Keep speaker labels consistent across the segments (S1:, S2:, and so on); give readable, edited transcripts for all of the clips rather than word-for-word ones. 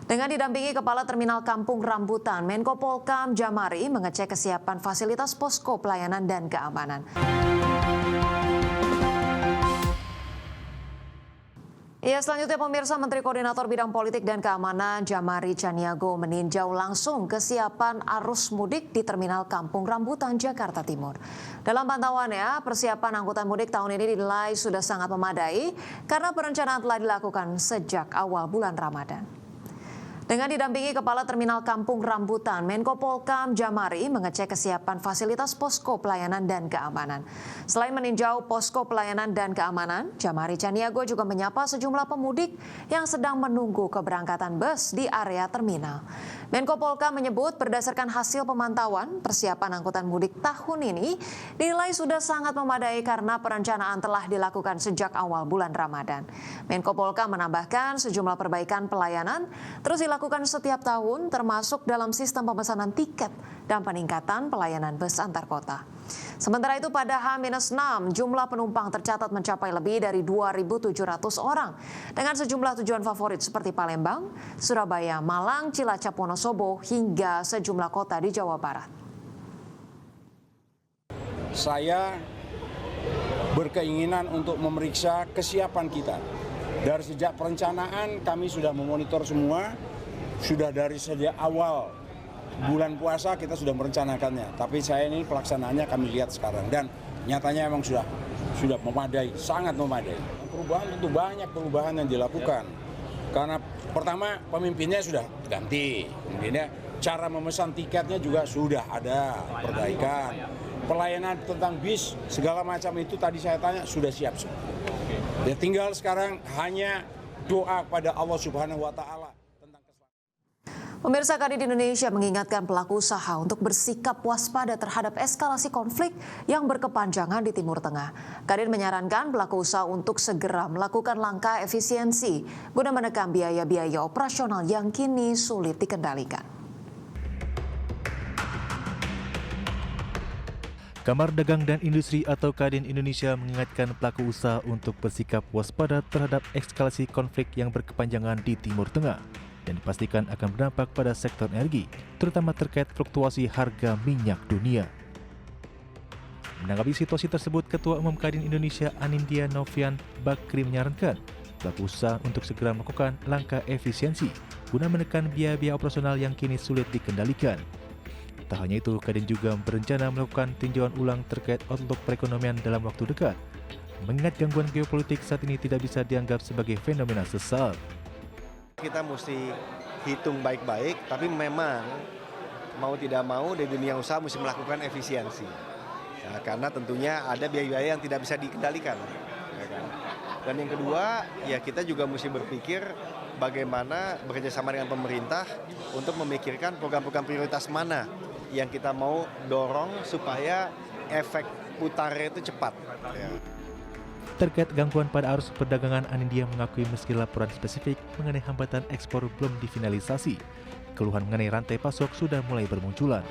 S1: Dengan didampingi Kepala Terminal Kampung Rambutan, Menko Polhukam Djamari mengecek kesiapan fasilitas posko pelayanan dan keamanan. Selanjutnya pemirsa, Menteri Koordinator Bidang Politik dan Keamanan Djamari Caniago meninjau langsung kesiapan arus mudik di Terminal Kampung Rambutan, Jakarta Timur. Dalam pantauannya, persiapan angkutan mudik tahun ini dinilai sudah sangat memadai karena perencanaan telah dilakukan sejak awal bulan Ramadan. Dengan didampingi Kepala Terminal Kampung Rambutan, Menko Polhukam Djamari mengecek kesiapan fasilitas posko pelayanan dan keamanan. Selain meninjau posko pelayanan dan keamanan, Djamari Caniago juga menyapa sejumlah pemudik yang sedang menunggu keberangkatan bus di area terminal. Menko Polhukam menyebut berdasarkan hasil pemantauan, persiapan angkutan mudik tahun ini dinilai sudah sangat memadai karena perencanaan telah dilakukan sejak awal bulan Ramadan. Menko Polhukam menambahkan sejumlah perbaikan pelayanan terus dilakukan setiap tahun termasuk dalam sistem pemesanan tiket dan peningkatan pelayanan bus antar kota. Sementara itu pada H-6 jumlah penumpang tercatat mencapai lebih dari 2.700 orang dengan sejumlah tujuan favorit seperti Palembang, Surabaya, Malang, Cilacap, Wonosobo hingga sejumlah kota di Jawa Barat.
S2: Saya berkeinginan untuk memeriksa kesiapan kita. Dari sejak perencanaan kami sudah memonitor semua, sudah dari sejak awal bulan puasa kita sudah merencanakannya. Tapi saya ini pelaksanaannya kami lihat sekarang dan nyatanya memang sudah memadai, sangat memadai. Perubahan tentu banyak perubahan yang dilakukan. Karena pertama pemimpinnya sudah ganti, kemudian cara memesan tiketnya juga sudah ada perbaikan. Pelayanan tentang bis segala macam itu tadi saya tanya sudah siap semua. Ya tinggal sekarang hanya doa kepada Allah Subhanahu wa taala.
S1: Pemirsa, Kadin Indonesia mengingatkan pelaku usaha untuk bersikap waspada terhadap eskalasi konflik yang berkepanjangan di Timur Tengah. Kadin menyarankan pelaku usaha untuk segera melakukan langkah efisiensi guna menekan biaya-biaya operasional yang kini sulit dikendalikan.
S3: Kamar Dagang dan Industri atau Kadin Indonesia mengingatkan pelaku usaha untuk bersikap waspada terhadap eskalasi konflik yang berkepanjangan di Timur Tengah dan dipastikan akan berdampak pada sektor energi, terutama terkait fluktuasi harga minyak dunia. Menanggapi situasi tersebut, Ketua Umum Kadin Indonesia Anindya Novian Bakri menyarankan pelaku usaha untuk segera melakukan langkah efisiensi guna menekan biaya-biaya operasional yang kini sulit dikendalikan. Tak hanya itu, Kadin juga berencana melakukan tinjauan ulang terkait outlook perekonomian dalam waktu dekat, mengingat gangguan geopolitik saat ini tidak bisa dianggap sebagai fenomena sesaat.
S4: Kita mesti hitung baik-baik, tapi memang mau tidak mau di dunia usaha mesti melakukan efisiensi. Ya, karena tentunya ada biaya-biaya yang tidak bisa dikendalikan. Ya kan? Dan yang kedua, ya kita juga mesti berpikir bagaimana bekerjasama dengan pemerintah untuk memikirkan program-program prioritas mana yang kita mau dorong supaya efek putarnya itu cepat. Ya.
S3: Terkait gangguan pada arus perdagangan, Anindya mengakui meski laporan spesifik mengenai hambatan ekspor belum difinalisasi, keluhan mengenai rantai pasok sudah mulai bermunculan.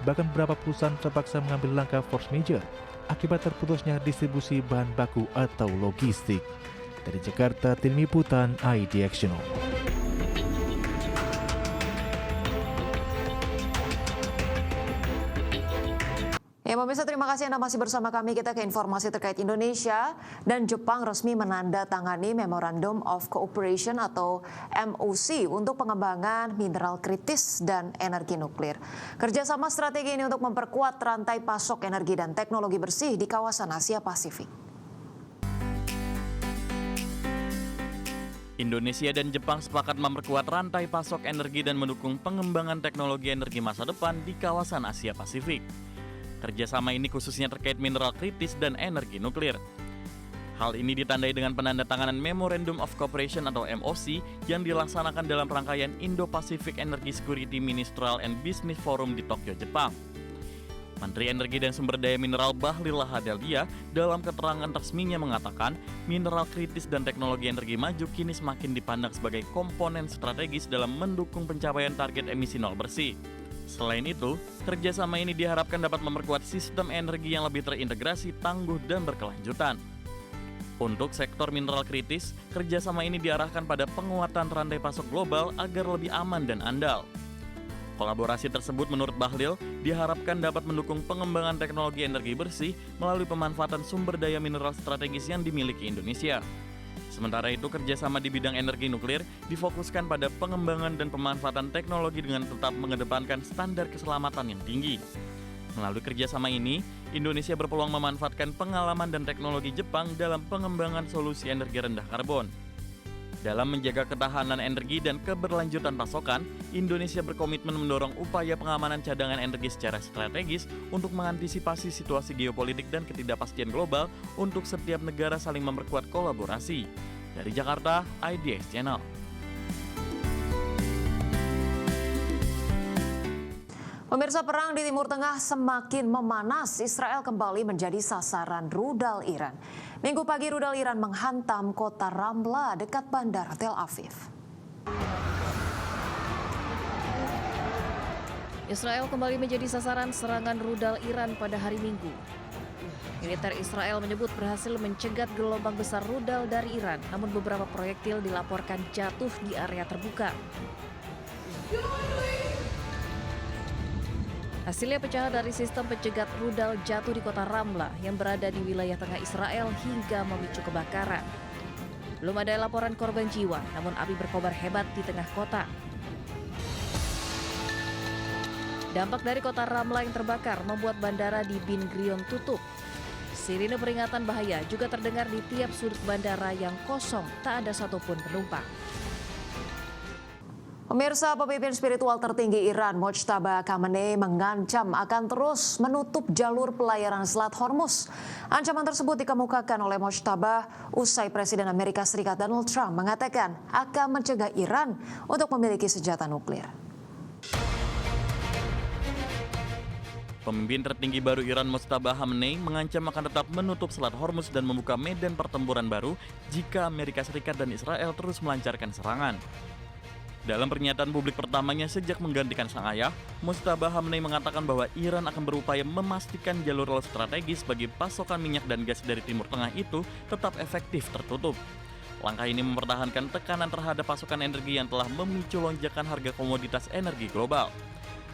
S3: Bahkan beberapa perusahaan terpaksa mengambil langkah force majeure akibat terputusnya distribusi bahan baku atau logistik. Dari Jakarta, Tim Liputan ID Action.
S1: Pemirsa, terima kasih Anda masih bersama kami. Kita ke informasi terkait Indonesia dan Jepang resmi menandatangani Memorandum of Cooperation atau MOC untuk pengembangan mineral kritis dan energi nuklir. Kerjasama strategi ini untuk memperkuat rantai pasok energi dan teknologi bersih di kawasan Asia Pasifik.
S5: Indonesia dan Jepang sepakat memperkuat rantai pasok energi dan mendukung pengembangan teknologi energi masa depan di kawasan Asia Pasifik. Kerjasama ini khususnya terkait mineral kritis dan energi nuklir. Hal ini ditandai dengan penandatanganan Memorandum of Cooperation atau MOC yang dilaksanakan dalam rangkaian Indo-Pacific Energy Security Ministerial and Business Forum di Tokyo, Jepang. Menteri Energi dan Sumber Daya Mineral Bahlil Lahadalia dalam keterangan resminya mengatakan mineral kritis dan teknologi energi maju kini semakin dipandang sebagai komponen strategis dalam mendukung pencapaian target emisi nol bersih. Selain itu, kerjasama ini diharapkan dapat memperkuat sistem energi yang lebih terintegrasi, tangguh, dan berkelanjutan. Untuk sektor mineral kritis, kerjasama ini diarahkan pada penguatan rantai pasok global agar lebih aman dan andal. Kolaborasi tersebut menurut Bahlil diharapkan dapat mendukung pengembangan teknologi energi bersih melalui pemanfaatan sumber daya mineral strategis yang dimiliki Indonesia. Sementara itu, kerjasama di bidang energi nuklir difokuskan pada pengembangan dan pemanfaatan teknologi dengan tetap mengedepankan standar keselamatan yang tinggi. Melalui kerjasama ini, Indonesia berpeluang memanfaatkan pengalaman dan teknologi Jepang dalam pengembangan solusi energi rendah karbon. Dalam menjaga ketahanan energi dan keberlanjutan pasokan, Indonesia berkomitmen mendorong upaya pengamanan cadangan energi secara strategis untuk mengantisipasi situasi geopolitik dan ketidakpastian global untuk setiap negara saling memperkuat kolaborasi. Dari Jakarta, IDX Channel.
S1: Pemirsa, perang di Timur Tengah semakin memanas. Israel kembali menjadi sasaran rudal Iran. Minggu pagi rudal Iran menghantam kota Ramla dekat bandara Tel Aviv.
S6: Israel kembali menjadi sasaran serangan rudal Iran pada hari Minggu. Militer Israel menyebut berhasil mencegat gelombang besar rudal dari Iran, namun beberapa proyektil dilaporkan jatuh di area terbuka. Hasilnya pecahan dari sistem pencegat rudal jatuh di kota Ramla yang berada di wilayah tengah Israel hingga memicu kebakaran. Belum ada laporan korban jiwa, namun api berkobar hebat di tengah kota. Dampak dari kota Ramla yang terbakar membuat bandara di Ben Gurion tutup. Sirine peringatan bahaya juga terdengar di tiap sudut bandara yang kosong, tak ada satupun penumpang.
S1: Pemirsa, pemimpin spiritual tertinggi Iran, Mojtaba Khamenei, mengancam akan terus menutup jalur pelayaran Selat Hormuz. Ancaman tersebut dikemukakan oleh Mojtaba usai Presiden Amerika Serikat Donald Trump mengatakan akan mencegah Iran untuk memiliki senjata nuklir.
S5: Pemimpin tertinggi baru Iran, Mojtaba Khamenei, mengancam akan tetap menutup Selat Hormuz dan membuka medan pertempuran baru jika Amerika Serikat dan Israel terus melancarkan serangan. Dalam pernyataan publik pertamanya sejak menggantikan sang ayah, Mojtaba Khamenei mengatakan bahwa Iran akan berupaya memastikan jalur laut strategis bagi pasokan minyak dan gas dari Timur Tengah itu tetap efektif tertutup. Langkah ini mempertahankan tekanan terhadap pasokan energi yang telah memicu lonjakan harga komoditas energi global.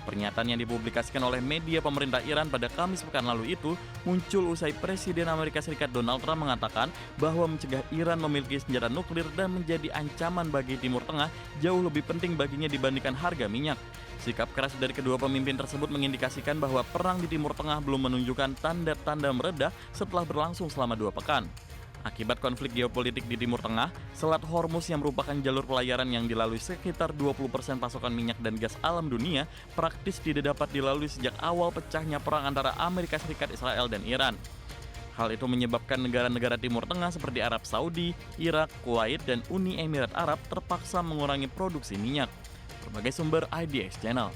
S5: Pernyataan yang dipublikasikan oleh media pemerintah Iran pada Kamis pekan lalu itu muncul usai Presiden Amerika Serikat Donald Trump mengatakan bahwa mencegah Iran memiliki senjata nuklir dan menjadi ancaman bagi Timur Tengah jauh lebih penting baginya dibandingkan harga minyak. Sikap keras dari kedua pemimpin tersebut mengindikasikan bahwa perang di Timur Tengah belum menunjukkan tanda-tanda mereda setelah berlangsung selama 2 pekan. Akibat konflik geopolitik di Timur Tengah, Selat Hormuz yang merupakan jalur pelayaran yang dilalui sekitar 20% pasokan minyak dan gas alam dunia praktis tidak dapat dilalui sejak awal pecahnya perang antara Amerika Serikat, Israel, dan Iran. Hal itu menyebabkan negara-negara Timur Tengah seperti Arab Saudi, Irak, Kuwait, dan Uni Emirat Arab terpaksa mengurangi produksi minyak. Berbagai sumber IDX Channel.